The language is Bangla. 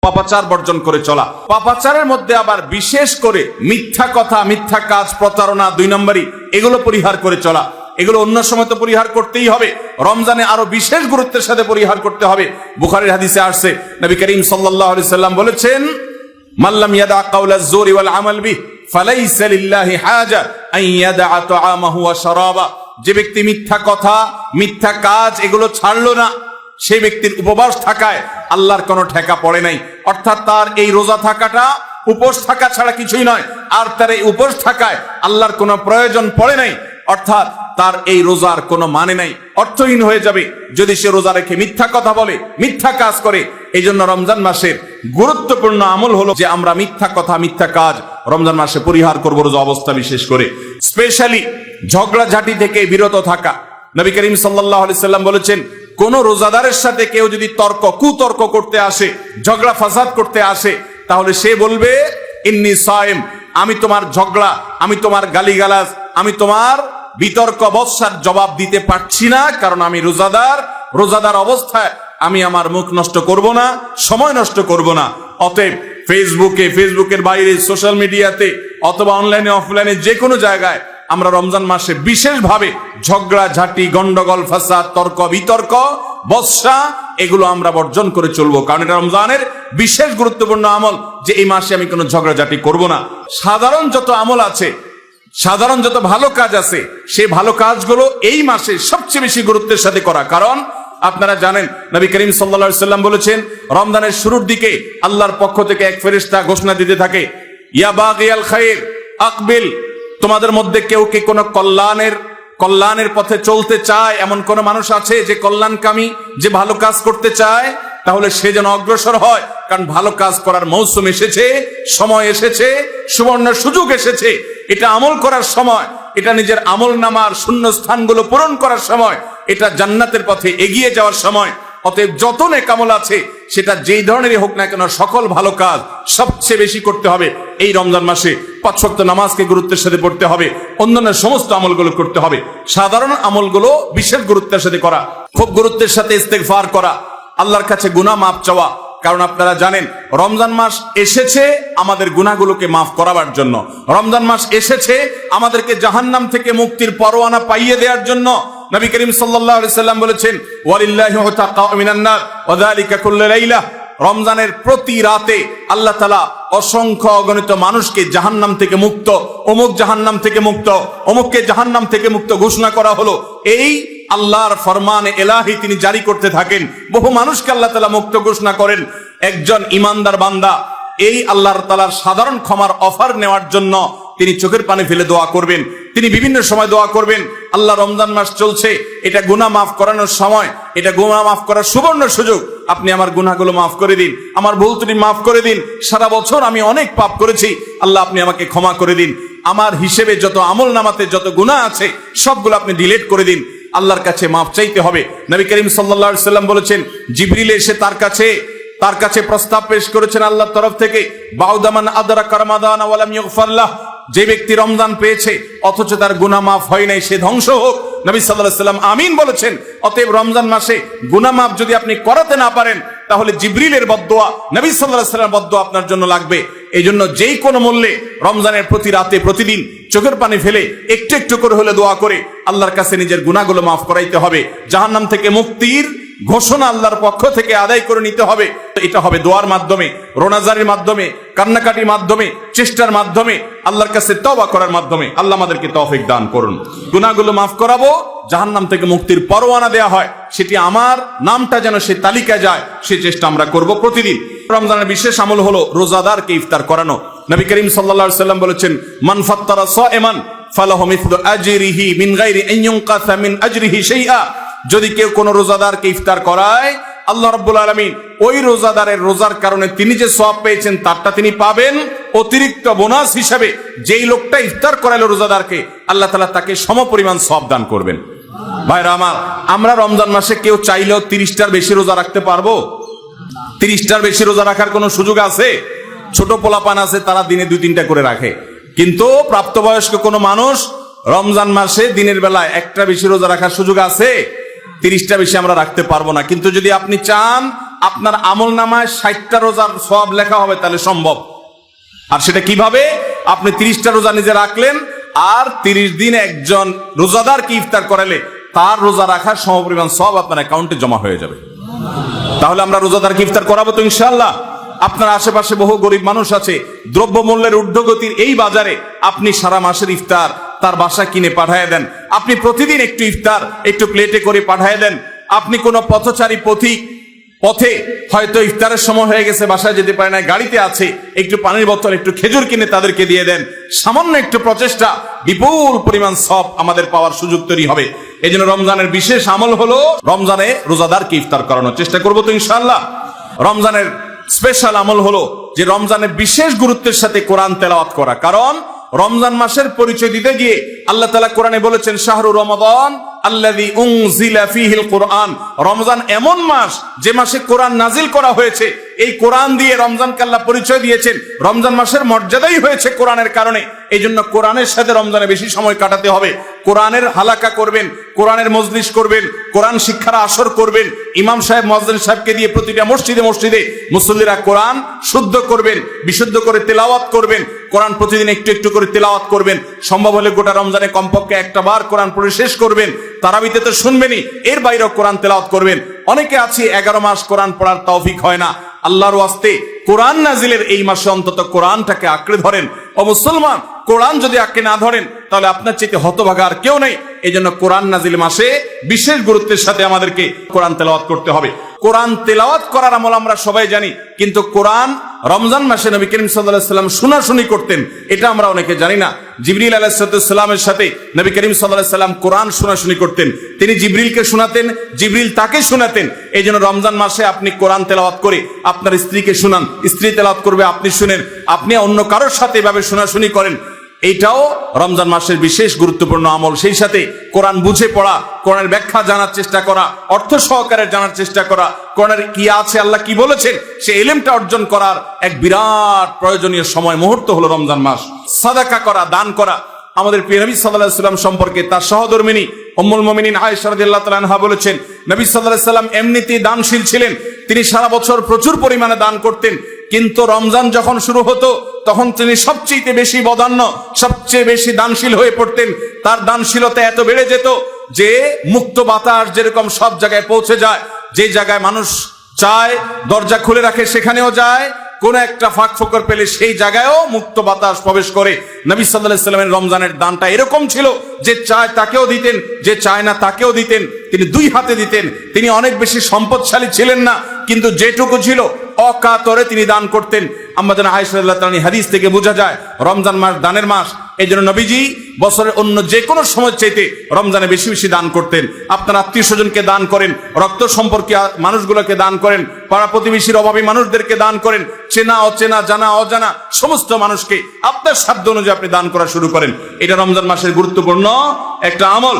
পাপাচার বর্জন করে চলা। পাপাচারের মধ্যে আবার বিশেষ করে মিথ্যা কথা, মিথ্যা কাজ, প্রতারণা, 2 নম্বরই, এগুলো পরিহার করে চলা। এগুলো অন্য সময় তো পরিহার করতেই হবে, রমজানে আরো বিশেষ গুরুত্বের সাথে পরিহার করতে হবে। বুখারীর হাদিসে আসছে, নবী করিম সাল্লাল্লাহু আলাইহি সাল্লাম বলেছেন, মাল্লাম ইয়াদা কাওলা যুরি ওয়াল আমাল বিহি ফালাইসা লিল্লাহি হাজা আন ইয়াদা তাআমাহু ওয়া শারাবা। যে ব্যক্তি মিথ্যা কথা, মিথ্যা কাজ এগুলো ছাড়লো না, সেই ব্যক্তির উপবাস থাকায় আল্লাহর কোনো ঠেকা পড়ে নাই। অর্থাৎ তার এই রোজা থাকাটা উপোস থাকা ছাড়া কিছুই নয়, আর তার এই উপোস থাকায় আল্লাহর কোনো প্রয়োজন পড়ে নাই। অর্থাৎ তার এই রোজার কোনো মানে নাই, অর্থহীন হয়ে যাবে যদি সে রোজা রেখে মিথ্যা কথা বলে, মিথ্যা কাজ করে। এই জন্য রমজান মাসের গুরুত্বপূর্ণ আমল হলো যে আমরা মিথ্যা কথা, মিথ্যা কাজ রমজান মাসে পরিহার করবো রোজা অবস্থা বিশেষ করে। স্পেশালি ঝগড়াঝাটি থেকে বিরত থাকা। নবী করিম সাল্লাল্লাহু আলাইহি সাল্লাম বলেছেন, কোন রোজাদারের সাথে কেউ যদি কুতর্ক করতে আসে, ঝগড়া ফাসাদ করতে আসে, তাহলে সে বলবে, ইন্নী সায়েম, আমি তোমার ঝগড়া, আমি তোমার গালিগালাজ, আমি তোমার বিতর্ক বৎসার জবাব দিতে পারছি না, কারণ আমি রোজাদার অবস্থায় আমি আমার মুখ নষ্ট করব না, সময় নষ্ট করব না। অতএব ফেসবুকের বাইরে, সোশ্যাল মিডিয়াতে অথবা অনলাইনে অফলাইনে যে কোনো জায়গায় আমরা রমজান মাসে বিশেষভাবে ঝগড়া ঝাঁটি, গন্ডগোল, ফাসাদ, তর্ক বিতর্ক, বৎসা এগুলো আমরা বর্জন করে চলবো, কারণ এটা রমজানের বিশেষ গুরুত্বপূর্ণ আমল যে এই মাসে আমি কোনো ঝগড়াঝাটি করব না। সাধারণ যত আমল আছে, সাধারণ যত ভালো কাজ আছে, সেই ভালো কাজগুলো এই মাসে সবচেয়ে বেশি গুরুত্বের সাথে করা। কারণ আপনারা জানেন, নবী করিম সাল্লাল্লাহু আলাইহি সাল্লাম বলেছেন, রমজানের শুরুর দিকে আল্লাহর পক্ষ থেকে এক ফেরেশতা ঘোষণা দিতে থাকে, ইয়া বাগিয়াল খায়র আকবিল। তোমাদের মধ্যে কেউ কি কোনো কল্যাণের পথে চলতে চায়, এমন কোন মানুষ আছে যে কল্যাণকামী, যে ভালো কাজ করতে চায়, তাহলে সে যেন অগ্রসর হয়। কারণ ভালো কাজ করার মৌসুম এসেছে, সময় এসেছে, সুবর্ণ সুযোগ এসেছে। এটা আমল করার সময়, এটা নিজের আমল নামার শূন্য স্থানগুলো পূরণ করার সময়, এটা জান্নাতের পথে এগিয়ে যাওয়ার সময়। অতএব যত নেক আমল আছে, সেটা যেই ধরনেরই হোক না কেন, সকল ভালো কাজ সবচেয়ে বেশি করতে হবে এই রমজান মাসে। 5 ওয়াক্ত নামাজকে গুরুত্বের সাথে পড়তে হবে, অন্যান্য সমস্ত আমলগুলো করতে হবে। সাধারণ আমলগুলো বিশেষ গুরুত্বের সাথে করা, খুব গুরুত্বের সাথে ইস্তেগফার করা, আল্লাহর কাছে গুনাহ মাফ চাওয়া। কারণ আপনারা জানেন, রমজান মাস এসেছে আমাদের গুনাহগুলোকে মাফ করাবার জন্য। রমজান মাস এসেছে আমাদেরকে জাহান্নাম থেকে মুক্তির পরোয়ানা পাইয়ে দেওয়ার জন্য। নবী করিম সাল্লাল্লাহু আলাইহি সাল্লাম বলেছেন, ওয়ালিল্লাহি উতাকাউ মিনান নার ওয়া যালিকা কুল্লু লাইলা। রমজানের প্রতি রাতে আল্লাহ তাআলা অসংখ্য অগণিত মানুষকে জাহান্নাম থেকে মুক্ত, অমুক জাহান্নাম থেকে মুক্ত, অমুককে জাহান্নাম থেকে মুক্ত ঘোষণা করা হলো। এই আল্লাহর ফরমানে এলাহি তিনি জারি করতে থাকেন, বহু মানুষকে আল্লাহ তাআলা মুক্ত ঘোষণা করেন। একজন ইমানদার বান্দা এই আল্লাহর তাআলার সাধারণ ক্ষমার অফার নেওয়ার জন্য তিনি চোখের পানি ফেলে দোয়া করবেন, তিনি বিভিন্ন সময় দোয়া করবেন। আল্লাহ, রমজান মাস চলছে, এটা গুনাহ মাফ করানোর সময়, এটা গুনাহ মাফ করার সুবর্ণ সুযোগ। আপনি আমার গুনাহগুলো মাফ করে দিন, আমার ভুল ত্রুটি মাফ করে দিন। সারা বছর আমি অনেক পাপ করেছি, আল্লাহ আপনি আমাকে ক্ষমা করে দিন। আমার হিসেবে যত আমল নামাতে যত গুনাহ আছে সবগুলো আপনি ডিলিট করে দিন। আল্লাহর কাছে মাফ চাইতে হবে। নবী করিম সাল্লাল্লাহু আলাইহি সাল্লাম বলেছেন, জিবরিল এসে তার কাছে প্রস্তাব পেশ করেছেন আল্লাহর তরফ থেকে, বাউদামান আদরাকা রমাদান ওয়া লাম ইগফার লাহ। যে ব্যক্তি রমজান পেয়েছে অথচ তার গুনাহ মাফ হয় নাই, সে ধ্বংস হোক। নবী সাল্লাল্লাহু আলাইহি সাল্লাম আমিন বলেছেন। অতএব রমজান মাসে গুনাহ মাফ যদি আপনি করাতে না পারেন, তাহলে জিবরিলের বদদোয়া, নবী সাল্লাল্লাহু আলাইহি সাল্লামের বদদোয়া আপনার জন্য লাগবে। এই জন্য যেই কোনো মূল্যে রমজানের প্রতি রাতে, প্রতিদিন চোখের পানি ফেলে একটু একটু করে হলে দোয়া করে আল্লাহর কাছে নিজের গুনাহগুলো মাফ করাইতে হবে। জাহান্নাম থেকে মুক্তির ঘোষণা আল্লাহর পক্ষ থেকে আদায় করে নিতে হবে। এটা হবে দোয়ার মাধ্যমে, রোনাজারির মাধ্যমে, কান্নাকাটির মাধ্যমে, চেষ্টার মাধ্যমে, আল্লাহর কাছে তওবা করার মাধ্যমে। আল্লাহ আমাদেরকে তৌফিক দান করুন। গুনাহগুলো মাফ করাবো, জাহান্নাম থেকে মুক্তির পরোয়ানা দেয়া হয়, সেটি আমার নামটা যেন সেই তালিকায় যায়, সেই চেষ্টা আমরা করব প্রতিদিন। রমজানের বিশেষ আমল হলো রোজাদারকে ইফতার করানো। নবী করিম সাল্লাল্লাহু আলাইহি সাল্লাম বলেছেন, মান ফাত্তারা সাইমান ফালাহু মিসলু আজরিহি মিন গায়রি আন ইউনকাসা মিন আজরিহি শাইআ। যদি কেউ কোন রোজাদারকে ইফতার করায়, আল্লাহ রাব্বুল আলামিন ওই রোজাদারের রোজার কারণে তিনি যে সওয়াব পেয়েছেন তারটা তিনি পাবেন। অতিরিক্ত বোনাস হিসাবে যেই লোকটা ইফতার করালো রোজাদারকে, আল্লাহ তাআলা তাকে সমপরিমাণ সওয়াব দান করবেন। ভাইরা আমার, আমরা রমজান মাসে কেউ চাইলেও 30টার বেশি রোজা রাখতে পারবো? 30টার বেশি রোজা রাখার কোনো সুযোগ আছে? ছোট পোলাপান আছে, তারা দিনে 2-3টা করে রাখে, কিন্তু প্রাপ্তবয়স্ক কোনো মানুষ রমজান মাসে দিনের বেলায় 1টা বেশি রোজা রাখার সুযোগ আছে? 30টা বেশি আমরা রাখতে পারবো না। কিন্তু যদি আপনি চান আপনার আমল নামায় 60টা রোজার সওয়াব লেখা হবে, তাহলে সম্ভব। আর সেটা কিভাবে? আপনি 30টা রোজা নিজে রাখলেন, আর 30 দিন একজন রোজাদারকে ইফতার করালে তার রোজা রাখার সমপরিমাণ সওয়াব আপনার অ্যাকাউন্টে জমা হয়ে যাবে। তাহলে আমরা রোজাদারকে ইফতার করাবো তো ইনশাআল্লাহ। আপনার আশেপাশে বহু গরিব মানুষ আছে, দ্রব্যমূল্যের ঊর্ধ্বগতির এই বাজারে আপনি সারা মাসের ইফতার তার বাসায় কিনে পাঠিয়ে দেন। আপনি প্রতিদিন একটু ইফতার একটু প্লেটে করে পাঠিয়ে দেন। আপনি কোনো পথচারী পথে হয়তো ইফতারের সময় হয়ে গেছে, বাসায় যেতে পারে না, গাড়িতে আছে, একটু পানির বোতল একটু খেজুর কিনে তাদেরকে দিয়ে দেন। সামান্য একটু প্রচেষ্টা বিপুল পরিমাণ সওয়াব আমাদের পাওয়ার সুযোগ তৈরি হবে। এই জন্য রমজানের বিশেষ আমল হলো রমজানে রোজাদারকে ইফতার করানোর চেষ্টা করবো তো ইনশাআল্লাহ। রমজানের স্পেশাল আমল হলো যে রমজানের বিশেষ গুরুত্বের সাথে কোরআন তেলাওয়াত করা। কারণ রমজান মাসের পরিচয় দিতে গিয়ে আল্লাহ তাআলা কোরআনে বলেছেন, শাহরু রমাদান আল্লাযী উনজিলা ফীহিল কুরআন। রমজান এমন মাস যে মাসে কোরআন নাজিল করা হয়েছে। এই কোরআন দিয়ে রমজানকে আল্লাহ পরিচয় দিয়েছেন। রমজান মাসের মর্যাদাই হয়েছে কোরআনের কারণে। এই জন্য কোরআনের সাথে রমজানে বেশি সময় কাটাতে হবে। কোরআনের হালাকা করবেন, কোরআনের মজলিস করবেন, কোরআন শিক্ষার আসর করবেন। ইমাম সাহেব মুয়াজ্জিন সাহেবকে দিয়ে প্রতিটা মসজিদে মসজিদে মুসল্লিরা কোরআন শুদ্ধ করবেন, বিশুদ্ধ করে তেলাওয়াত করবেন। কোরআন প্রতিদিন একটু একটু করে তেলাওয়াত করবেন। সম্ভব হলে গোটা রমজানে কমপক্ষে একটা বার কোরআন পড়ে শেষ করবেন। তারাবিতে তো শুনবেনই, এর বাইরেও কোরআন তেলাওয়াত করবেন। অনেকে আছে 11 মাস কোরআন পড়ার তৌফিক হয় না। আল্লাহর ওয়াস্তে কোরআন নাজিলের এই মাসে অন্তত কোরআনটাকে আঁকড়ে ধরেন। ও মুসলমান, কোরআন যদি আঁকড়ে না ধরেন তাহলে আপনার চেয়ে হতভাগা আর কেউ নেই। এই জন্য কোরআন নাজিল মাসে বিশেষ গুরুত্বের সাথে আমাদেরকে কোরআন তেলাওয়াত করতে হবে। কোরআন তেলাওয়াত করার আমল আমরা সবাই জানি, কিন্তু কোরআন রমজান মাসে নবী করিম সাল্লাল্লাহু আলাইহি ওয়াসাল্লাম শোনাশুনি করতেন, এটা আমরা অনেকে জানি না। জিবরিল আলাইহিস সালামের সাথে নবী করিম সাল্লাল্লাহু আলাইহি ওয়াসাল্লাম কোরআন শোনাশুনি করতেন। তিনি জিবরিলকে শোনাতেন, জিবরিল তাকে শোনাতেন। এই জন্য রমজান মাসে আপনি কোরআন তেলাওয়াত করে আপনার স্ত্রীকে শোনান, স্ত্রী তেলাওয়াত করবে, আপনি শুনেন, আপনি অন্য কারোর সাথে এভাবে শোনাশুনি করেন। এইটাও রমজান মাসের বিশেষ গুরুত্বপূর্ণ আমল। সেই সাথে কোরআন বুঝে পড়া, কোরআনের ব্যাখ্যা জানার চেষ্টা করা, অর্থ সহকারে জানার চেষ্টা করা, কোরআনের কি আছে, আল্লাহ কি বলেছেন, সে ইলমটা অর্জন করার এক বিরাট প্রয়োজনীয় সময় মুহূর্ত হলো রমজান মাস। সাদাকা করা, দান করা। আমাদের প্রিয় নবী সাল্লাল্লাহু আলাইহি ওয়াসাল্লাম সম্পর্কে তার সহধর্মিণী উম্মুল মুমিনিন আয়েশা রাদিয়াল্লাহু তাআলা আনহা বলেছেন, নবী সাল্লাল্লাহু আলাইহি ওয়াসাল্লাম এমনিতেই দানশীল ছিলেন। তিনি সারা বছর প্রচুর পরিমাণে দান করতেন, কিন্তু রমজান যখন শুরু হতো তখন তিনি সবচেয়ে বেশি বদান্য, সবচেয়ে বেশি দানশীল হয়ে পড়তেন। তার দানশীলতা এত বেড়ে যেত যে মুক্ত বাতাস যেরকম সব জায়গায় পৌঁছে যায়, যে জায়গায় মানুষ চায় দরজা খুলে রাখে সেখানেও যায়, কোন একটা ফাঁক ফোকর পেলে সেই জায়গায়ও মুক্ত বাতাস প্রবেশ করে। নবী সাল্লাল্লাহু আলাইহি ওয়াসাল্লামের রমজানের দানটা এরকম ছিল যে চায় তাকেও দিতেন, যে চায় না তাকেও দিতেন। তিনি দুই হাতে দিতেন। তিনি অনেক বেশি সম্পদশালী ছিলেন না, কিন্তু যেটুকু ছিল অকাতরে তিনি দান করতেন। আমাদের আয়েশা রাদিয়াল্লাহু তাআলা হাদিস থেকে বোঝা যায় রমজান মাস দানের মাস। এই জন্য নবীজি বছরের অন্য যে কোনো সময় চাইতে রমজানে বেশি বেশি দান করতেন। আপনার আত্মীয় স্বজনকে দান করেন, রক্ত সম্পর্কে মানুষগুলোকে দান করেন, পাড়া প্রতিবেশীর অভাবী মানুষদেরকে দান করেন, চেনা অচেনা জানা অজানা সমস্ত মানুষকে আপনার সাধ্য অনুযায়ী আপনি দান করা শুরু করেন। এটা রমজান মাসের গুরুত্বপূর্ণ একটা আমল।